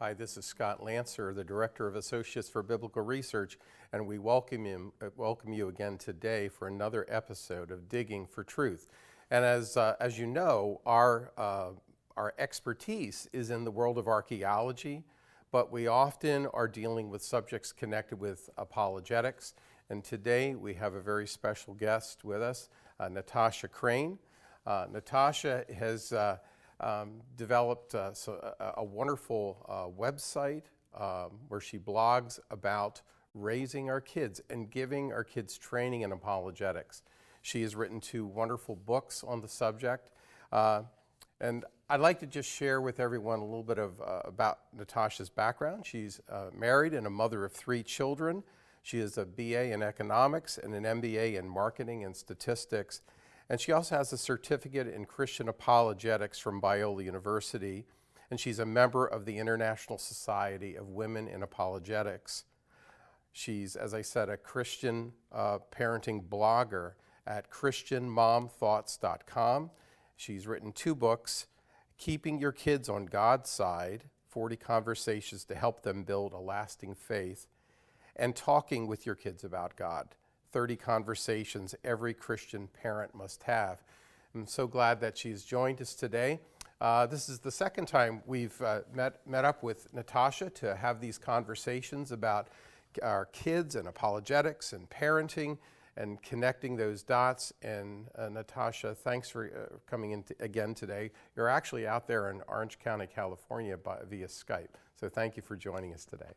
Hi, this is Scott Lancer, the Director of Associates for Biblical Research, and we welcome you again today for another episode of Digging for Truth. And as you know, our expertise is in the world of archaeology, but we often are dealing with subjects connected with apologetics. And today we have a very special guest with us, Natasha Crain. Natasha has developed a wonderful website where she blogs about raising our kids and giving our kids training in apologetics. She has written 2 wonderful books on the subject. And I'd like to just share with everyone a little bit about Natasha's background. She's married and a mother of 3 children. She is a BA in economics and an MBA in marketing and statistics. And she also has a certificate in Christian apologetics from Biola University. And she's a member of the International Society of Women in Apologetics. She's, as I said, a Christian parenting blogger at christianmomthoughts.com. She's written 2 books, Keeping Your Kids on God's Side, 40 Conversations to Help Them Build a Lasting Faith, and Talking with Your Kids About God, 30 Conversations Every Christian Parent Must Have. I'm so glad that she's joined us today. This is the second time we've met up with Natasha to have these conversations about our kids and apologetics and parenting and connecting those dots. And Natasha, thanks for coming in again today. You're actually out there in Orange County, California via Skype. So thank you for joining us today.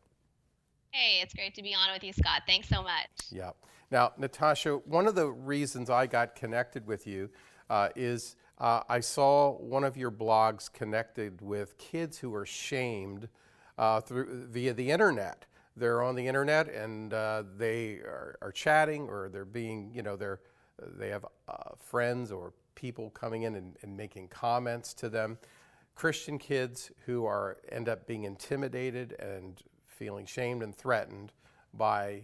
Hey, it's great to be on with you, Scott. Thanks so much. Yeah. Now, Natasha, one of the reasons I got connected with you is I saw one of your blogs connected with kids who are shamed via the internet. They're on the internet and they are chatting, or they're being, they have friends or people coming in and making comments to them. Christian kids who end up being intimidated and feeling shamed and threatened by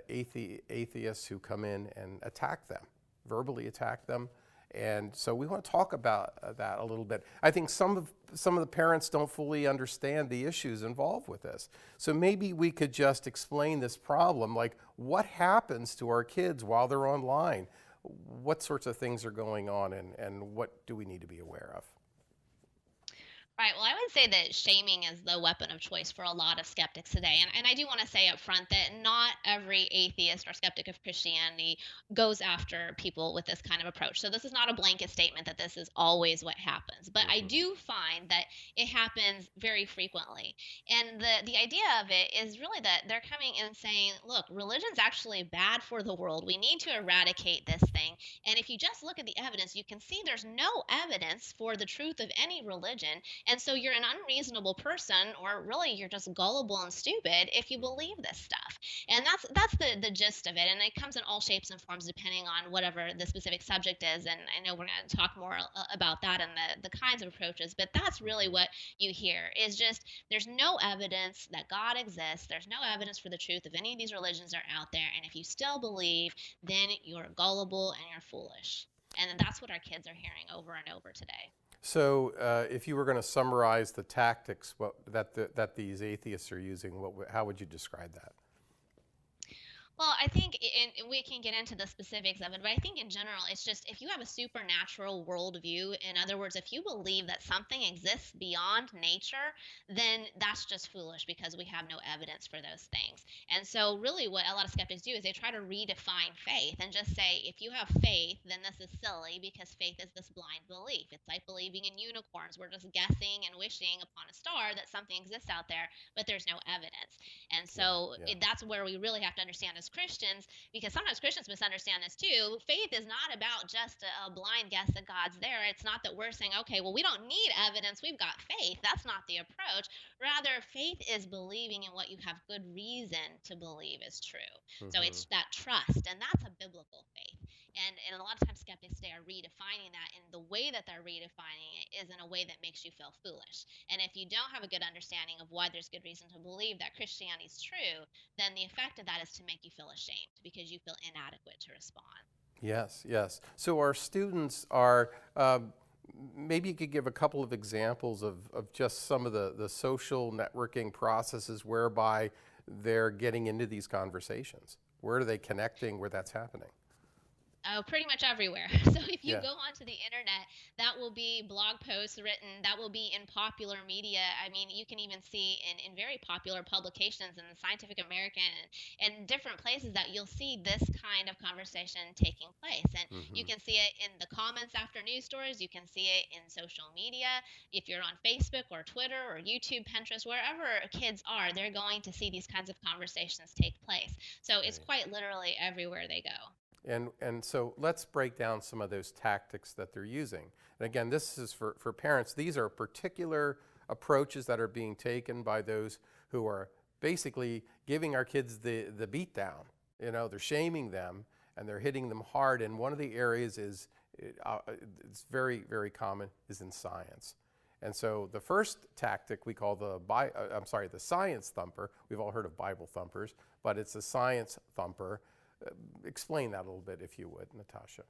atheists who come in and attack them, verbally attack them. And so we want to talk about that a little bit. I think some of the parents don't fully understand the issues involved with this. So maybe we could just explain this problem, like what happens to our kids while they're online? What sorts of things are going on, and what do we need to be aware of? Right. Well, I would say that shaming is the weapon of choice for a lot of skeptics today. And I do want to say up front that not every atheist or skeptic of Christianity goes after people with this kind of approach. So this is not a blanket statement that this is always what happens. But I do find that it happens very frequently. And the idea of it is really that they're coming in saying, look, religion's actually bad for the world. We need to eradicate this thing. And if you just look at the evidence, you can see there's no evidence for the truth of any religion. And so you're an unreasonable person, or really you're just gullible and stupid if you believe this stuff. And that's the gist of it. And it comes in all shapes and forms depending on whatever the specific subject is. And I know we're going to talk more about that and the kinds of approaches, but that's really what you hear is just there's no evidence that God exists. There's no evidence for the truth of any of these religions that are out there. And if you still believe, then you're gullible and you're foolish. And that's what our kids are hearing over and over today. So if you were going to summarize the tactics that these atheists are using, how would you describe that? Well, I think we can get into the specifics of it, but I think in general, it's just if you have a supernatural worldview, in other words, if you believe that something exists beyond nature, then that's just foolish because we have no evidence for those things. And so, really, what a lot of skeptics do is they try to redefine faith and just say, if you have faith, then this is silly because faith is this blind belief. It's like believing in unicorns. We're just guessing and wishing upon a star that something exists out there, but there's no evidence. And so, that's where we really have to understand as Christians, because sometimes Christians misunderstand this too. Faith is not about just a blind guess that God's there. It's not that we're saying, okay, well, we don't need evidence. We've got faith. That's not the approach. Rather, faith is believing in what you have good reason to believe is true. Mm-hmm. So it's that trust, and that's a biblical faith. And a lot of times skeptics today are redefining that, and the way that they're redefining it is in a way that makes you feel foolish. And if you don't have a good understanding of why there's good reason to believe that Christianity is true, then the effect of that is to make you feel ashamed because you feel inadequate to respond. Yes, yes. So our students are maybe you could give a couple of examples of just some of the social networking processes whereby they're getting into these conversations. Where are they connecting where that's happening? Oh, pretty much everywhere. So if you Yeah. go onto the internet, that will be blog posts written, that will be in popular media. I mean, you can even see in very popular publications in the Scientific American and different places that you'll see this kind of conversation taking place. And you Hmm. can see it in the comments after news stories, you can see it in social media. If you're on Facebook or Twitter or YouTube, Pinterest, wherever kids are, they're going to see these kinds of conversations take place. So it's Right. quite literally everywhere they go. And so let's break down some of those tactics that they're using. And again, this is for parents. These are particular approaches that are being taken by those who are basically giving our kids the beat down. You know, they're shaming them and they're hitting them hard. And one of the areas it's very, very common is in science. And so the first tactic we call the science thumper. We've all heard of Bible thumpers, but it's a science thumper. Explain that a little bit, if you would, Natasha.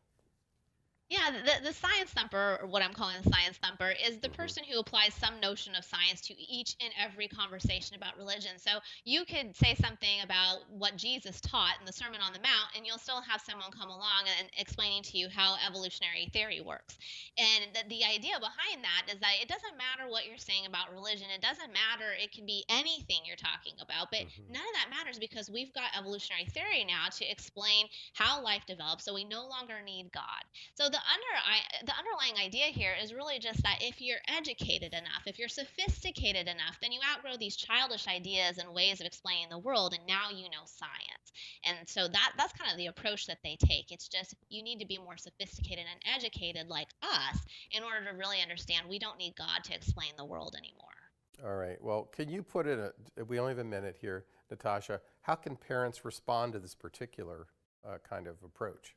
Yeah, the science thumper, or what I'm calling the science thumper, is the Hmm. person who applies some notion of science to each and every conversation about religion. So you could say something about what Jesus taught in the Sermon on the Mount, and you'll still have someone come along and explaining to you how evolutionary theory works. And the idea behind that is that it doesn't matter what you're saying about religion. It doesn't matter. It can be anything you're talking about, but Hmm. none of that matters because we've got evolutionary theory now to explain how life develops. So we no longer need God. So the underlying idea here is really just that if you're educated enough, if you're sophisticated enough, then you outgrow these childish ideas and ways of explaining the world, and now you know science. And so that's kind of the approach that they take. It's just you need to be more sophisticated and educated like us in order to really understand we don't need God to explain the world anymore. All right. Well, can you put in we only have a minute here, Natasha. How can parents respond to this particular kind of approach?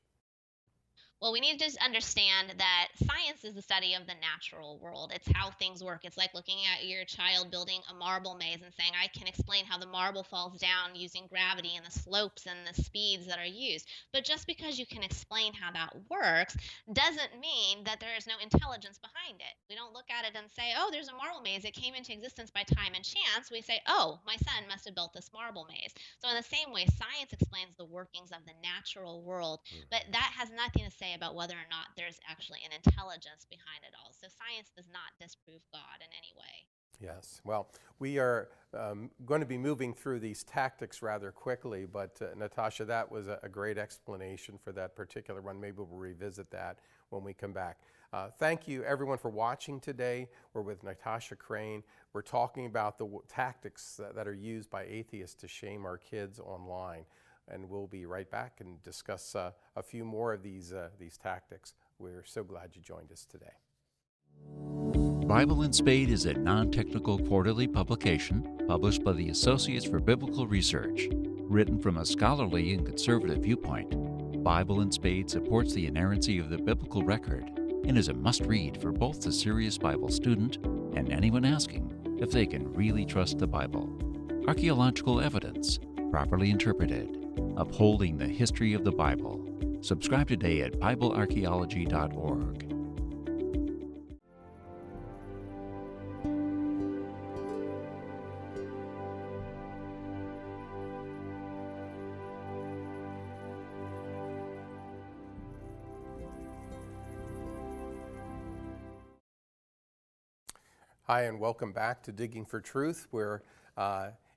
Well, we need to just understand that science is the study of the natural world. It's how things work. It's like looking at your child building a marble maze and saying, I can explain how the marble falls down using gravity and the slopes and the speeds that are used. But just because you can explain how that works doesn't mean that there is no intelligence behind it. We don't look at it and say, oh, there's a marble maze. It came into existence by time and chance. We say, oh, my son must have built this marble maze. So, in the same way, science explains the workings of the natural world, but that has nothing to say about whether or not there's actually an intelligence behind it all. So science does not disprove God in any way. Yes. Well, we are going to be moving through these tactics rather quickly, but Natasha, that was a great explanation for that particular one. Maybe we'll revisit that when we come back. Thank you, everyone, for watching today. We're with Natasha Crain. We're talking about the tactics that are used by atheists to shame our kids online. And we'll be right back and discuss a few more of these tactics. We're so glad you joined us today. Bible and Spade is a non-technical quarterly publication published by the Associates for Biblical Research. Written from a scholarly and conservative viewpoint, Bible and Spade supports the inerrancy of the biblical record and is a must-read for both the serious Bible student and anyone asking if they can really trust the Bible. Archaeological evidence, properly interpreted, upholding the history of the Bible. Subscribe today at BibleArchaeology.org. Hi, and welcome back to Digging for Truth. We're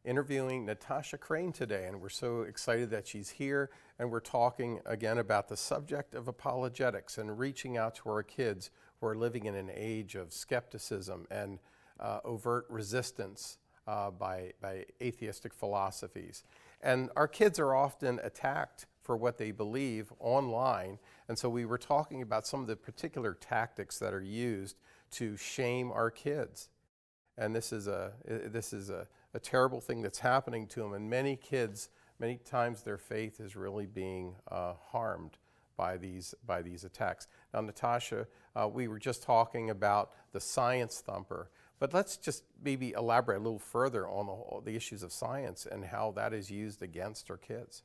interviewing Natasha Crain today, and we're so excited that she's here. And we're talking again about the subject of apologetics and reaching out to our kids who are living in an age of skepticism and overt resistance by atheistic philosophies. And our kids are often attacked for what they believe online. And so we were talking about some of the particular tactics that are used to shame our kids. And this is a terrible thing that's happening to them. And many kids, many times their faith is really being harmed by these attacks. Now, Natasha, we were just talking about the science thumper, but let's just maybe elaborate a little further on the issues of science and how that is used against our kids.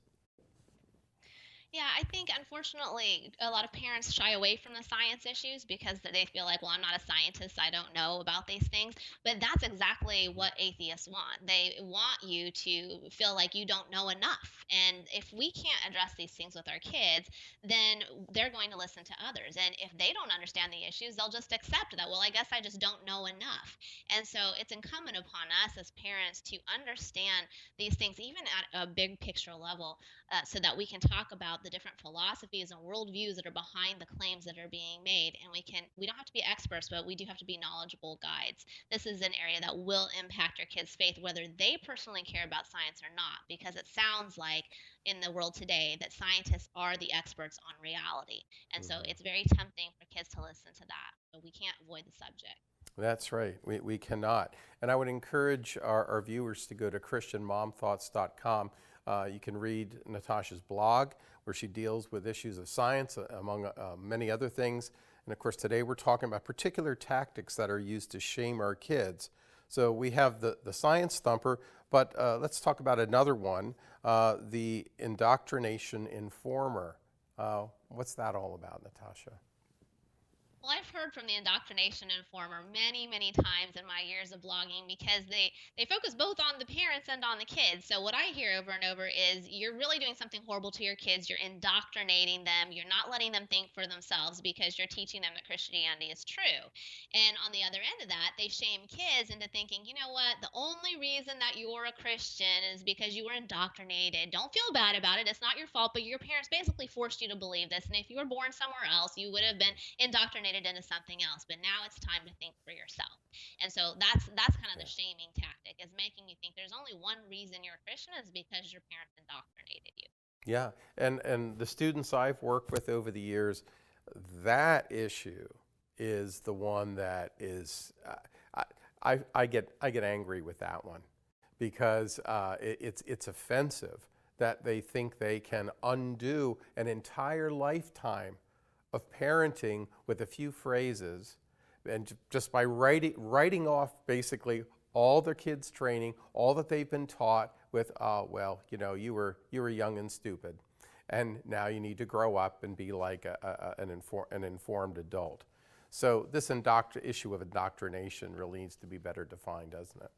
Yeah, I think unfortunately a lot of parents shy away from the science issues because they feel like, well, I'm not a scientist, I don't know about these things. But that's exactly what atheists want. They want you to feel like you don't know enough. And if we can't address these things with our kids, then they're going to listen to others. And if they don't understand the issues, they'll just accept that, well, I guess I just don't know enough. And so it's incumbent upon us as parents to understand these things, even at a big picture level, so that we can talk about the different philosophies and worldviews that are behind the claims that are being made. And we don't have to be experts, but we do have to be knowledgeable guides. This is an area that will impact your kids' faith, whether they personally care about science or not, because it sounds like in the world today that scientists are the experts on reality. And so it's very tempting for kids to listen to that, but we can't avoid the subject. That's right. We cannot. And I would encourage our viewers to go to christianmomthoughts.com. You can read Natasha's blog, where she deals with issues of science, among many other things. And of course, today we're talking about particular tactics that are used to shame our kids. So we have the science thumper, but let's talk about another one, the indoctrination informer. What's that all about, Natasha? Well, I've heard from the indoctrination informer many, many times in my years of blogging because they focus both on the parents and on the kids. So what I hear over and over is you're really doing something horrible to your kids. You're indoctrinating them. You're not letting them think for themselves because you're teaching them that Christianity is true. And on the other end of that, they shame kids into thinking, you know what, the only reason that you're a Christian is because you were indoctrinated. Don't feel bad about it. It's not your fault, but your parents basically forced you to believe this. And if you were born somewhere else, you would have been indoctrinated into something else. But now it's time to think for yourself. And so that's kind of the shaming tactic, is making you think there's only one reason you're a Christian is because your parents indoctrinated you. Yeah, and the students I've worked with over the years, that issue is the one that is, I get angry with that one, because it's offensive that they think they can undo an entire lifetime of parenting with a few phrases, and just by writing off basically all their kids' training, all that they've been taught with, well, you know, you were young and stupid, and now you need to grow up and be like an informed adult. So this issue of indoctrination really needs to be better defined, doesn't it?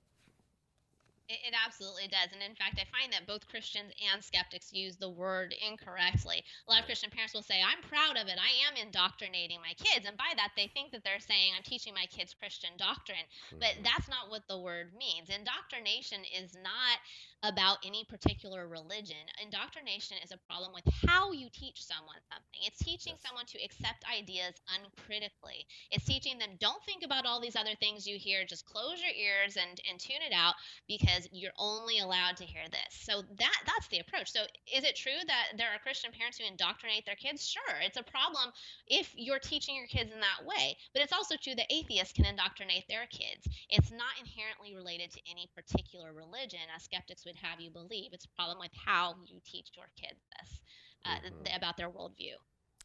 It absolutely does. And in fact, I find that both Christians and skeptics use the word incorrectly. A lot of Christian parents will say, I'm proud of it. I am indoctrinating my kids. And by that, they think that they're saying, I'm teaching my kids Christian doctrine. But that's not what the word means. Indoctrination is not about any particular religion. Indoctrination is a problem with how you teach someone something. It's teaching someone to accept ideas uncritically. It's teaching them, don't think about all these other things you hear. Just close your ears and tune it out, because you're only allowed to hear this. So that's the approach. So is it true that there are Christian parents who indoctrinate their kids? Sure, it's a problem if you're teaching your kids in that way. But it's also true that atheists can indoctrinate their kids. It's not inherently related to any particular religion, as skeptics would have you believe. It's a problem with how you teach your kids this, about their worldview.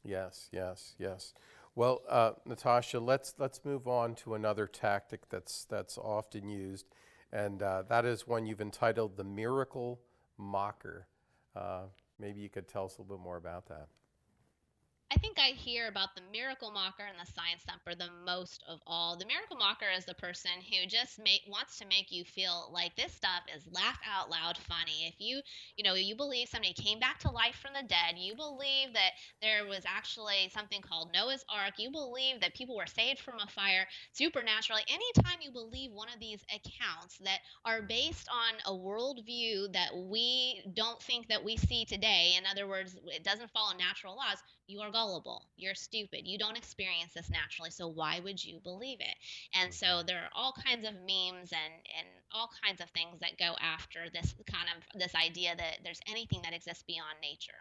Yes, yes, yes. Well, Natasha, let's move on to another tactic that's often used, and that is one you've entitled the miracle mocker. Maybe you could tell us a little bit more about that. I think I hear about the miracle mocker and the science thumper the most of all. The miracle mocker is the person who just wants to make you feel like this stuff is laugh out loud funny. If you believe somebody came back to life from the dead, you believe that there was actually something called Noah's Ark, you believe that people were saved from a fire supernaturally. Anytime you believe one of these accounts that are based on a worldview that we don't think that we see today, in other words, it doesn't follow natural laws, you are gullible. You're stupid. You don't experience this naturally, so why would you believe it? And so there are all kinds of memes and all kinds of things that go after this idea that there's anything that exists beyond nature.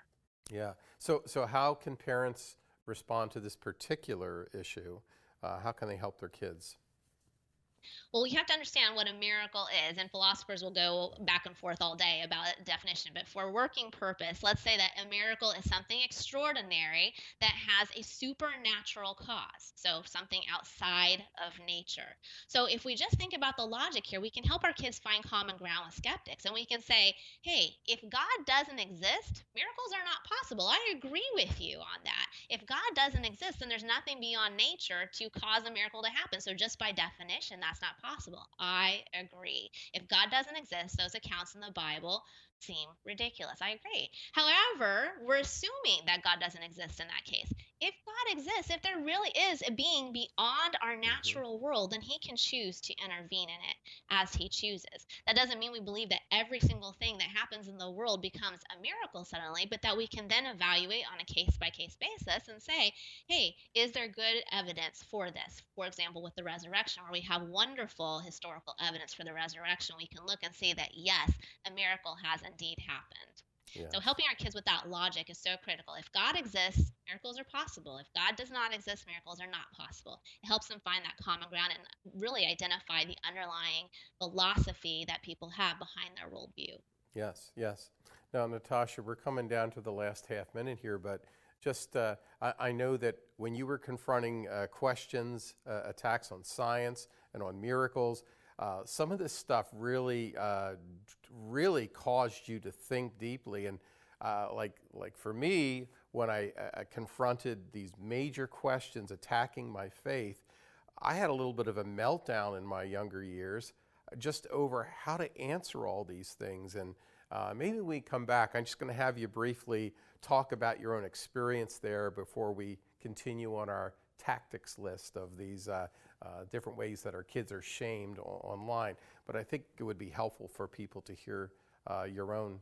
Yeah. So how can parents respond to this particular issue? How can they help their kids? Well, we have to understand what a miracle is, and philosophers will go back and forth all day about a definition. But for working purpose, let's say that a miracle is something extraordinary that has a supernatural cause, so something outside of nature. So if we just think about the logic here, we can help our kids find common ground with skeptics, and we can say, hey, if God doesn't exist, miracles are not possible. I agree with you on that. If God doesn't exist, then there's nothing beyond nature to cause a miracle to happen. So just by definition, that's not possible. I agree. If God doesn't exist, those accounts in the Bible seem ridiculous. I agree. However, we're assuming that God doesn't exist in that case. If God exists, if there really is a being beyond our natural world, then he can choose to intervene in it as he chooses. That doesn't mean we believe that every single thing that happens in the world becomes a miracle suddenly, but that we can then evaluate on a case-by-case basis and say, hey, is there good evidence for this? For example, with the resurrection, where we have wonderful historical evidence for the resurrection, we can look and see that, yes, a miracle has indeed happened. Yeah. So helping our kids with that logic is so critical. If God exists, miracles are possible. If God does not exist, miracles are not possible. It helps them find that common ground and really identify the underlying philosophy that people have behind their worldview. Yes, yes. Now, Natasha, we're coming down to the last half minute here, but just I know that when you were confronting questions, attacks on science and on miracles, some of this stuff really caused you to think deeply. And like for me, when I confronted these major questions attacking my faith, I had a little bit of a meltdown in my younger years just over how to answer all these things. And maybe when we come back, I'm just going to have you briefly talk about your own experience there before we continue on our tactics list of these different ways that our kids are shamed online. But I think it would be helpful for people to hear your own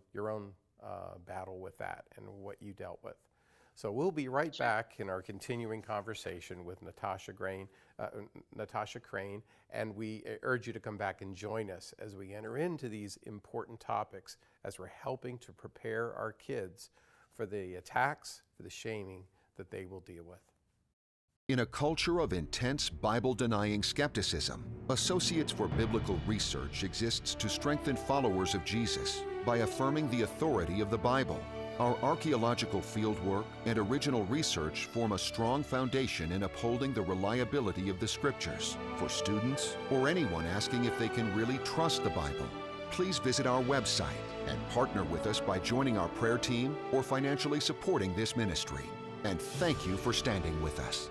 battle with that and what you dealt with. So we'll be right back in our continuing conversation with Natasha Crain, and we urge you to come back and join us as we enter into these important topics as we're helping to prepare our kids for the attacks, for the shaming that they will deal with. In a culture of intense Bible-denying skepticism, Associates for Biblical Research exists to strengthen followers of Jesus by affirming the authority of the Bible. Our archaeological fieldwork and original research form a strong foundation in upholding the reliability of the Scriptures for students or anyone asking if they can really trust the Bible. Please visit our website and partner with us by joining our prayer team or financially supporting this ministry. And thank you for standing with us.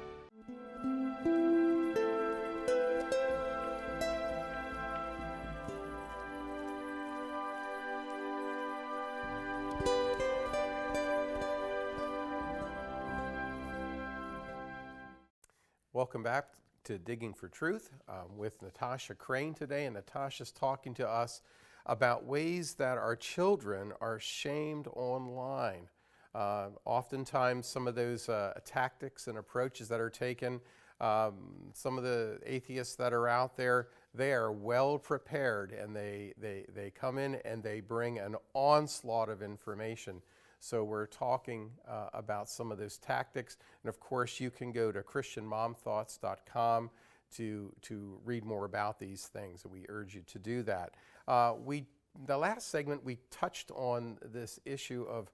Welcome back to Digging for Truth with Natasha Crain today, and Natasha's talking to us about ways that our children are shamed online. Oftentimes some of those tactics and approaches that are taken, some of the atheists that are out there, they are well prepared, and they come in and they bring an onslaught of information. So we're talking about some of those tactics. And of course, you can go to christianmomthoughts.com to read more about these things, and we urge you to do that. The last segment, we touched on this issue of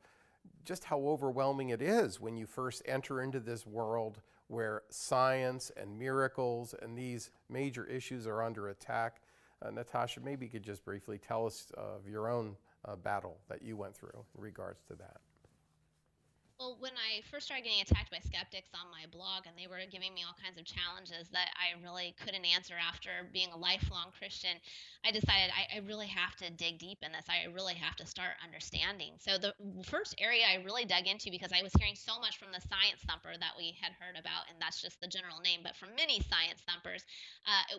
just how overwhelming it is when you first enter into this world where science and miracles and these major issues are under attack. Natasha, maybe you could just briefly tell us of your own battle that you went through in regards to that. Well, when I first started getting attacked by skeptics on my blog, and they were giving me all kinds of challenges that I really couldn't answer after being a lifelong Christian, I decided I really have to dig deep in this. I really have to start understanding. So the first area I really dug into, because I was hearing so much from the science thumper that we had heard about, and that's just the general name, but from many science thumpers,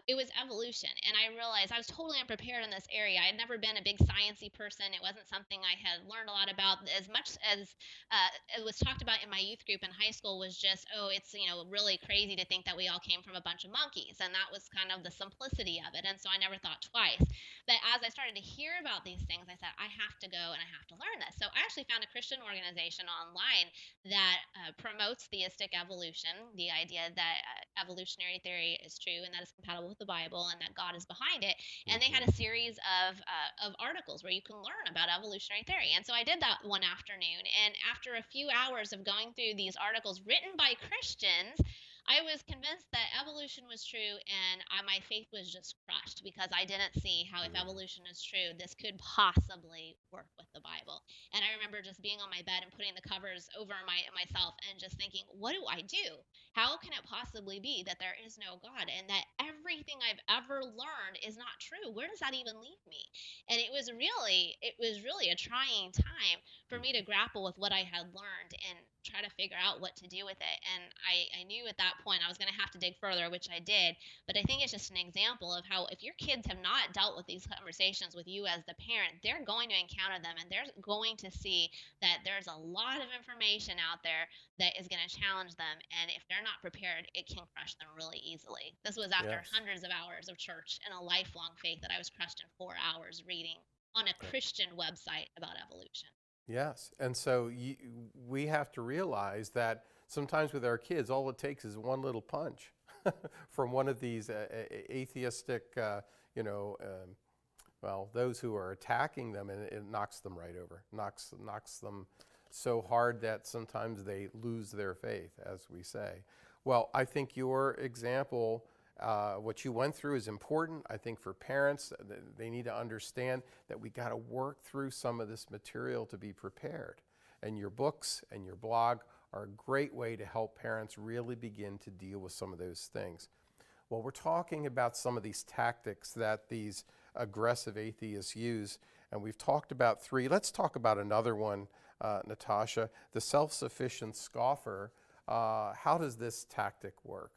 it was evolution. And I realized I was totally unprepared in this area. I had never been a big sciencey person. It wasn't something I had learned a lot about as much as was talked about in my youth group in high school was just, oh, it's, really crazy to think that we all came from a bunch of monkeys. And that was kind of the simplicity of it. And so I never thought twice. But as I started to hear about these things, I said, I have to go and I have to learn this. So I actually found a Christian organization online that promotes theistic evolution, the idea that evolutionary theory is true and that it's compatible with the Bible and that God is behind it. And they had a series of articles where you can learn about evolutionary theory. And so I did that one afternoon. And after a few hours of going through these articles written by Christians, I was convinced that evolution was true, and my faith was just crushed because I didn't see how, if evolution is true, this could possibly work with the Bible. And I remember just being on my bed and putting the covers over myself and just thinking, what do I do? How can it possibly be that there is no God and that everything I've ever learned is not true? Where does that even leave me? And it was really a trying time for me to grapple with what I had learned and try to figure out what to do with it. And I knew at that point I was going to have to dig further, which I did. But I think it's just an example of how, if your kids have not dealt with these conversations with you as the parent, they're going to encounter them and they're going to see that there's a lot of information out there that is going to challenge them. And if they're not prepared, it can crush them really easily. This was after hundreds of hours of church and a lifelong faith that I was crushed in 4 hours reading on a Christian website about evolution. Yes, and so we have to realize that sometimes with our kids, all it takes is one little punch from one of these atheistic, those who are attacking them, and it knocks them right over, knocks them so hard that sometimes they lose their faith, as we say. Well, I think your example, what you went through, is important. I think for parents, they need to understand that we got to work through some of this material to be prepared. And your books and your blog are a great way to help parents really begin to deal with some of those things. Well, we're talking about some of these tactics that these aggressive atheists use, and we've talked about 3. Let's talk about another one, Natasha, the self-sufficient scoffer. How does this tactic work?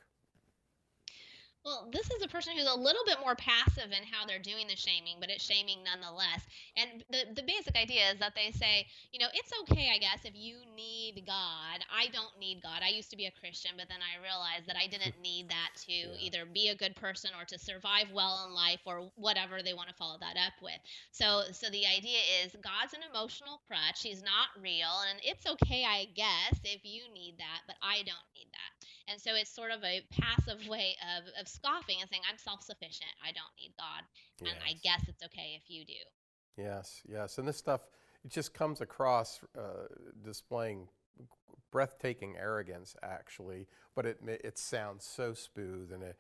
Well, this is a person who's a little bit more passive in how they're doing the shaming, but it's shaming nonetheless. And the basic idea is that they say, it's okay, I guess, if you need God. I don't need God. I used to be a Christian, but then I realized that I didn't need that to either be a good person or to survive well in life or whatever they want to follow that up with. So the idea is God's an emotional crutch. He's not real. And it's okay, I guess, if you need that, but I don't need that. And so it's sort of a passive way of scoffing and saying, I'm self-sufficient. I don't need God. And I guess it's okay if you do. Yes. And this stuff, it just comes across displaying breathtaking arrogance, actually, but it sounds so smooth. And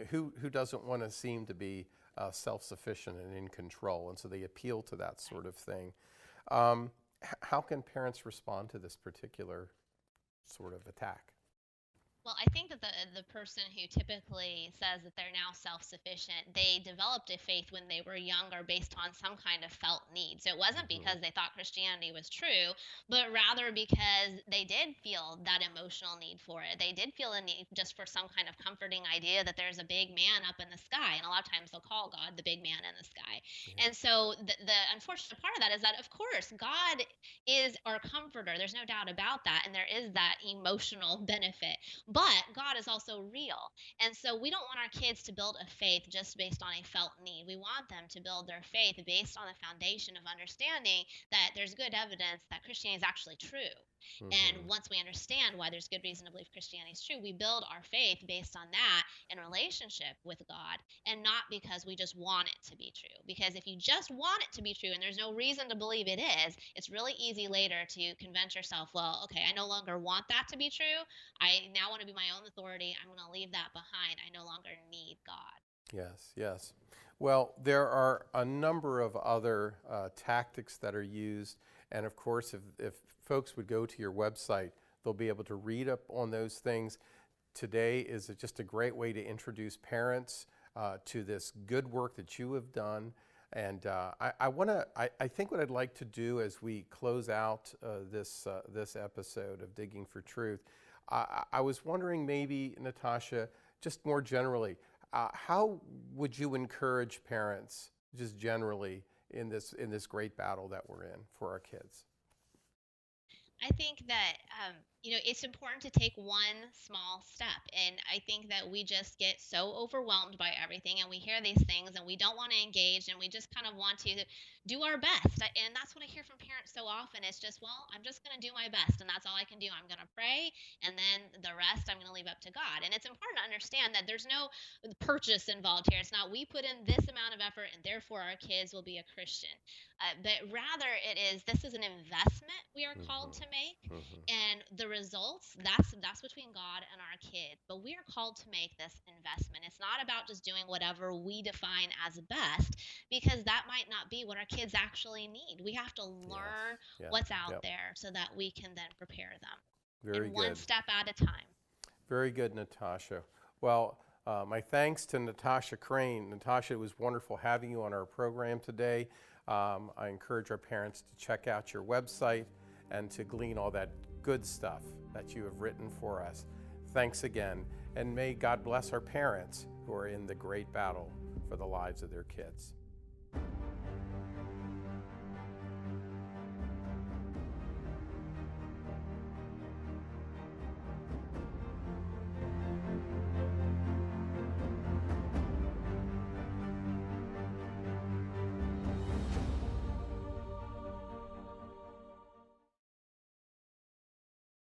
who doesn't want to seem to be self-sufficient and in control? And so they appeal to that sort of thing. How can parents respond to this particular sort of attack? Well, I think that the person who typically says that they're now self-sufficient, they developed a faith when they were younger based on some kind of felt need. So it wasn't because they thought Christianity was true, but rather because they did feel that emotional need for it. They did feel a need just for some kind of comforting idea that there's a big man up in the sky. And a lot of times they'll call God the big man in the sky. And so the unfortunate part of that is that, of course, God is our comforter. There's no doubt about that. And there is that emotional benefit. But God is also real. And so we don't want our kids to build a faith just based on a felt need. We want them to build their faith based on the foundation of understanding that there's good evidence that Christianity is actually true. And once we understand why there's good reason to believe Christianity is true, we build our faith based on that in relationship with God, and not because we just want it to be true. Because if you just want it to be true and there's no reason to believe it is, it's really easy later to convince yourself, well, okay, I no longer want that to be true. I now want to be my own authority. I'm going to leave that behind. I no longer need God. Yes. Well, there are a number of other tactics that are used. And of course, if folks would go to your website, they'll be able to read up on those things. Today is just a great way to introduce parents to this good work that you have done. And I think what I'd like to do as we close out this episode of Digging for Truth, I was wondering maybe, Natasha, just more generally, how would you encourage parents, just generally, in this great battle that we're in for our kids? I think that it's important to take one small step, and I think that we just get so overwhelmed by everything, and we hear these things, and we don't want to engage, and we just kind of want to do our best. And that's what I hear from parents so often. It's just, well, I'm just going to do my best, and that's all I can do. I'm going to pray, and then the rest I'm going to leave up to God. And it's important to understand that there's no purchase involved here. It's not we put in this amount of effort, and therefore our kids will be a Christian. But rather, this is an investment we are called to make, and the results that's between God and our kids. But we are called to make this investment. It's not about just doing whatever we define as best, because that might not be what our kids actually need. We have to learn what's out there so that we can then prepare them. Very good. One step at a time. Very good, Natasha. Well, my thanks to Natasha Crain. Natasha, it was wonderful having you on our program today. I encourage our parents to check out your website and to glean all that good stuff that you have written for us. Thanks again, and may God bless our parents who are in the great battle for the lives of their kids.